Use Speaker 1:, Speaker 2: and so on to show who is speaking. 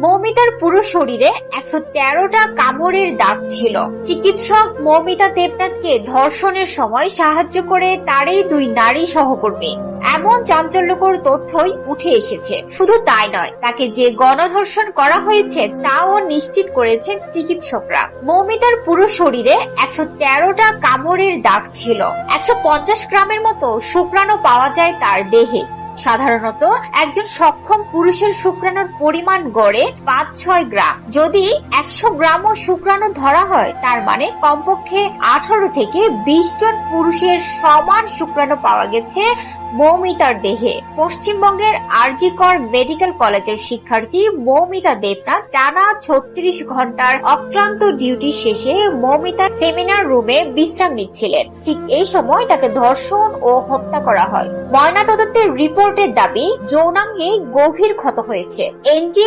Speaker 1: মৌমিতার পুরো শরীরে 113টা কামড়ের দাগ ছিল। চিকিৎসক মৌমিতা দেবনাথকে ধর্ষণের সময় সাহায্য করে তারই 2 নারী সহকর্মী। এমন চাঞ্চল্যকর তথ্যই উঠে এসেছে। শুধু তাই নয়, তাকে যে গণধর্ষণ করা হয়েছে তাও নিশ্চিত করেছেন চিকিৎসকরা। মৌমিতার পুরো শরীরে 113টা কামড়ের দাগ ছিল। 150 গ্রামের মতো শুক্রাণু পাওয়া যায় তার দেহে। সাধারণত একজন সক্ষম পুরুষের শুক্রাণুর পরিমাণ গড়ে 5-6 গ্রাম। যদি 100 গ্রামও শুক্রাণু ধরা হয়, তার মানে কমপক্ষে 18 থেকে 20 জন পুরুষের সমান শুক্রাণু পাওয়া গেছে মৌমিতার দেহে। পশ্চিমবঙ্গের আরজি কর মেডিকেল কলেজের শিক্ষার্থী মৌমিতা দেবনাথ টানা 36 ঘন্টার অক্লান্ত ডিউটি শেষে মৌমিতার সেমিনার রুমে বিশ্রাম নিচ্ছিলেন। ঠিক এই সময় তাকে ধর্ষণ ও হত্যা করা হয়। ময়নাতদন্তের রিপোর্টের দাবি, যৌনাঙ্গে গভীর ক্ষত হয়েছে। এনটি